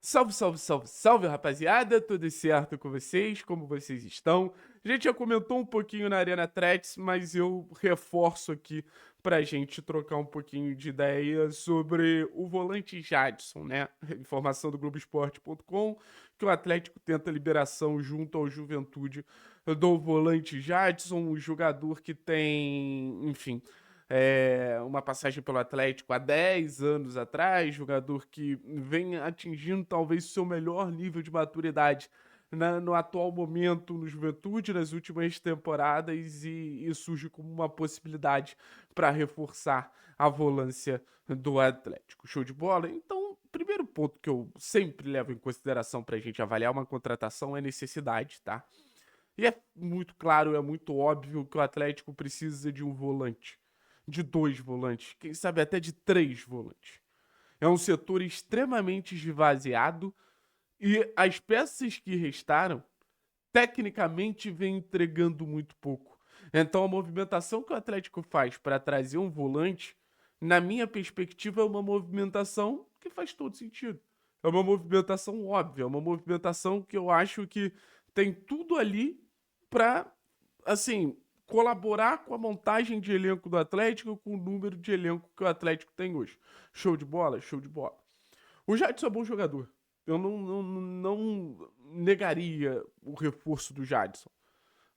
Salve, salve, salve, salve, rapaziada! Tudo certo com vocês? Como vocês estão? A gente já comentou um pouquinho na Arena Threads, mas eu reforço aqui pra gente trocar um pouquinho de ideia sobre o volante Jadson, né? Informação do Globoesporte.com, que o Atlético tenta liberação junto ao Juventude do volante Jadson, um jogador que tem, enfim, uma passagem pelo Atlético há 10 anos atrás, jogador que vem atingindo talvez o seu melhor nível de maturidade no atual momento no Juventude, nas últimas temporadas, e surge como uma possibilidade para reforçar a volância do Atlético. Show de bola? Então, primeiro ponto que eu sempre levo em consideração para a gente avaliar uma contratação é necessidade, tá? E é muito claro, é muito óbvio que o Atlético precisa de um volante, de dois volantes, quem sabe até de três volantes. É um setor extremamente esvaziado e as peças que restaram, tecnicamente, vêm entregando muito pouco. Então, a movimentação que o Atlético faz para trazer um volante, na minha perspectiva, é uma movimentação que faz todo sentido. É uma movimentação óbvia, é uma movimentação que eu acho que tem tudo ali para, assim, colaborar com a montagem de elenco do Atlético, com o número de elenco que o Atlético tem hoje. Show de bola? Show de bola. O Jadson é bom jogador. Eu não negaria o reforço do Jadson.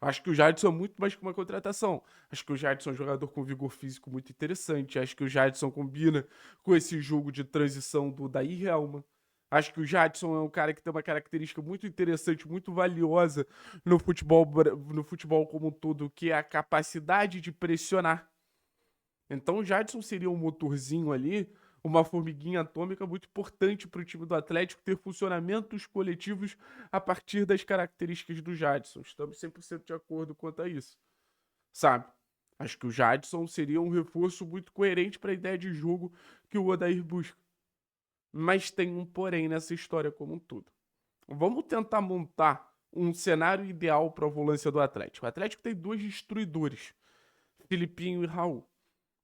Acho que o Jadson é muito mais que uma contratação. Acho que o Jadson é um jogador com vigor físico muito interessante. Acho que o Jadson combina com esse jogo de transição do Daí Helma. Acho que o Jadson é um cara que tem uma característica muito interessante, muito valiosa no futebol como um todo, que é a capacidade de pressionar. Então o Jadson seria um motorzinho ali, uma formiguinha atômica muito importante para o time do Atlético ter funcionamentos coletivos a partir das características do Jadson. Estamos 100% de acordo quanto a isso, sabe? Acho que o Jadson seria um reforço muito coerente para a ideia de jogo que o Odair busca. Mas tem um porém nessa história como um todo. Vamos tentar montar um cenário ideal para a volância do Atlético. O Atlético tem dois destruidores, Filipinho e Raul.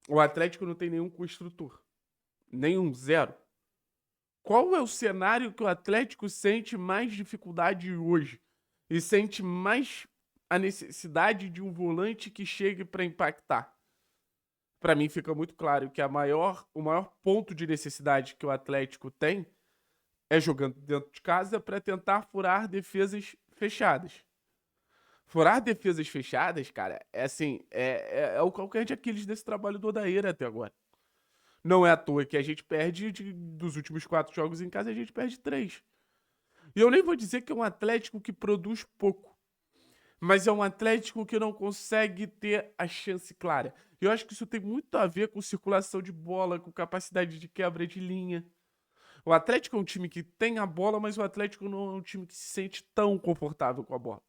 O Atlético não tem nenhum construtor. Nenhum, zero. Qual é o cenário que o Atlético sente mais dificuldade hoje? E sente mais a necessidade de um volante que chegue para impactar? Para mim fica muito claro que o maior ponto de necessidade que o Atlético tem é jogando dentro de casa para tentar furar defesas fechadas. Furar defesas fechadas, cara, é assim, é o calcanhar de Aquiles desse trabalho do Odair até agora. Não é à toa que a gente perde dos últimos 4 jogos em casa, a gente perde 3. E eu nem vou dizer que é um Atlético que produz pouco, mas é um Atlético que não consegue ter a chance clara. E eu acho que isso tem muito a ver com circulação de bola, com capacidade de quebra de linha. O Atlético é um time que tem a bola, mas o Atlético não é um time que se sente tão confortável com a bola.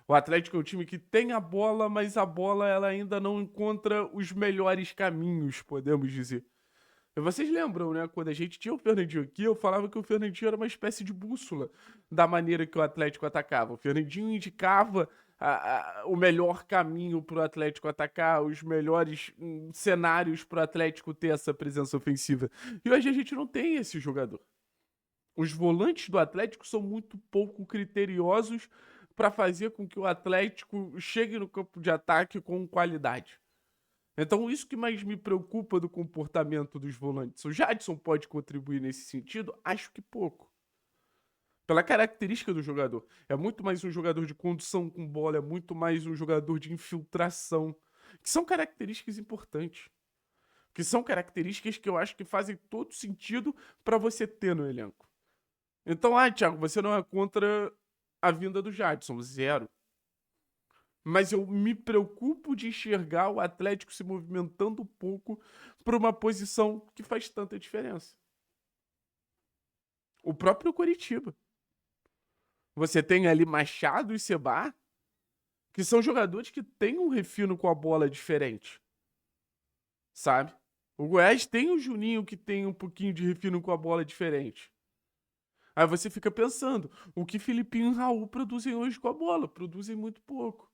O Atlético é um time que tem a bola, mas a bola ela ainda não encontra os melhores caminhos, podemos dizer. Vocês lembram, né? Quando a gente tinha o Fernandinho aqui, eu falava que o Fernandinho era uma espécie de bússola da maneira que o Atlético atacava. O Fernandinho indicava o melhor caminho para o Atlético atacar, os melhores cenários para o Atlético ter essa presença ofensiva. E hoje a gente não tem esse jogador. Os volantes do Atlético são muito pouco criteriosos para fazer com que o Atlético chegue no campo de ataque com qualidade. Então, isso que mais me preocupa do comportamento dos volantes. O Jadson pode contribuir nesse sentido? Acho que pouco. Pela característica do jogador. É muito mais um jogador de condução com bola, é muito mais um jogador de infiltração. Que são características importantes. Que são características que eu acho que fazem todo sentido para você ter no elenco. Então, Thiago, você não é contra a vinda do Jadson? Zero. Mas eu me preocupo de enxergar o Atlético se movimentando um pouco para uma posição que faz tanta diferença. O próprio Coritiba. Você tem ali Machado e Seba, que são jogadores que têm um refino com a bola diferente, sabe? O Goiás tem o Juninho que tem um pouquinho de refino com a bola diferente. Aí você fica pensando, o que Filipinho e Raul produzem hoje com a bola? Produzem muito pouco.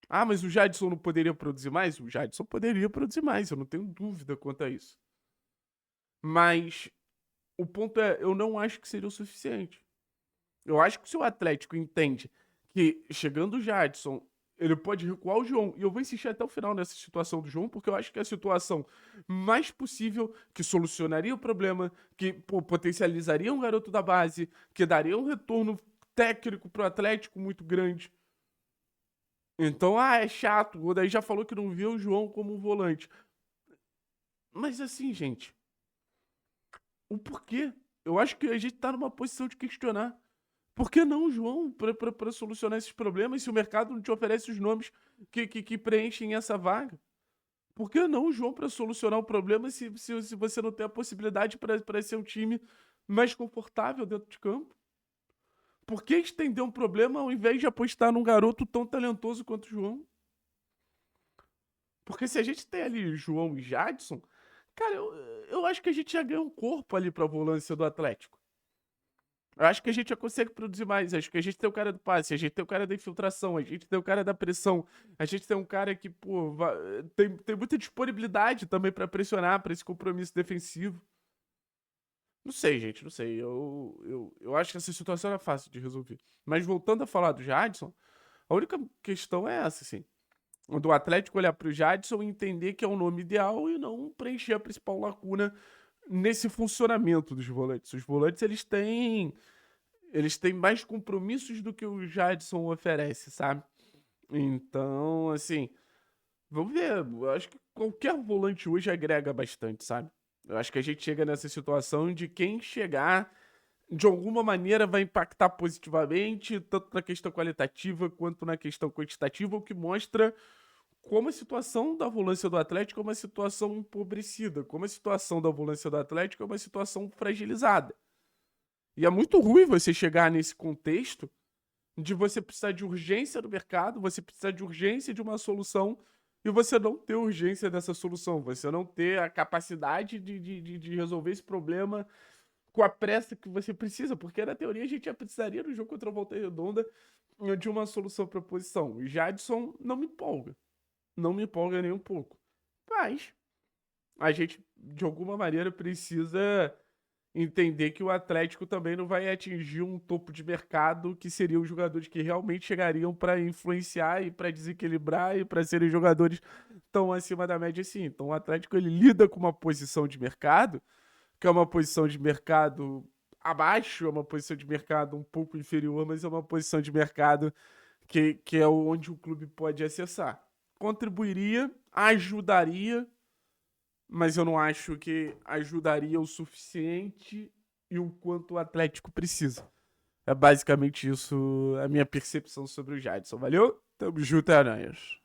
Ah, mas o Jadson não poderia produzir mais? O Jadson poderia produzir mais, eu não tenho dúvida quanto a isso. Mas O ponto é, eu não acho que seria o suficiente. Eu acho que se o Atlético entende que chegando o Jadson, ele pode recuar o João, e eu vou insistir até o final nessa situação do João, porque eu acho que é a situação mais possível, que solucionaria o problema, que potencializaria um garoto da base, que daria um retorno técnico pro Atlético muito grande. Então, é chato, o Odair já falou que não vê o João como um volante. Mas assim, gente, o porquê? Eu acho que a gente tá numa posição de questionar. Por que não, João, para solucionar esses problemas se o mercado não te oferece os nomes que preenchem essa vaga? Por que não, João, para solucionar o problema se você não tem a possibilidade para ser um time mais confortável dentro de campo? Por que estender um problema ao invés de apostar num garoto tão talentoso quanto o João? Porque se a gente tem ali João e Jadson, cara, eu acho que a gente já ganhou um corpo ali pra volância do Atlético. Eu acho que a gente já consegue produzir mais. Acho que a gente tem o cara do passe, a gente tem o cara da infiltração, a gente tem o cara da pressão, a gente tem um cara que, pô, tem muita disponibilidade também pra pressionar, pra esse compromisso defensivo. Não sei, gente, não sei. Eu acho que essa situação é fácil de resolver. Mas voltando a falar do Jadson, a única questão é essa, assim. Do Atlético olhar pro Jadson e entender que é o nome ideal e não preencher a principal lacuna nesse funcionamento dos volantes. Os volantes, eles têm mais compromissos do que o Jadson oferece, sabe? Então, assim, vamos ver. Eu acho que qualquer volante hoje agrega bastante, sabe? Eu acho que a gente chega nessa situação de quem chegar, de alguma maneira, vai impactar positivamente, tanto na questão qualitativa quanto na questão quantitativa, o que mostra como a situação da volância do Atlético é uma situação empobrecida, como a situação da volância do Atlético é uma situação fragilizada. E é muito ruim você chegar nesse contexto de você precisar de urgência no mercado, você precisa de urgência de uma solução e você não ter urgência dessa solução, você não ter a capacidade de resolver esse problema com a pressa que você precisa, porque na teoria a gente já precisaria no jogo contra a Volta Redonda de uma solução para a posição. E Jadson não me empolga. Não me empolga nem um pouco. Mas a gente, de alguma maneira, precisa entender que o Atlético também não vai atingir um topo de mercado que seriam os jogadores que realmente chegariam para influenciar e para desequilibrar e para serem jogadores tão acima da média assim. Então o Atlético ele lida com uma posição de mercado, que é uma posição de mercado abaixo, é uma posição de mercado um pouco inferior, mas é uma posição de mercado que é onde o clube pode acessar. Contribuiria, ajudaria, mas eu não acho que ajudaria o suficiente e o quanto o Atlético precisa. É basicamente isso a minha percepção sobre o Jadson. Valeu? Tamo junto, Aranhas.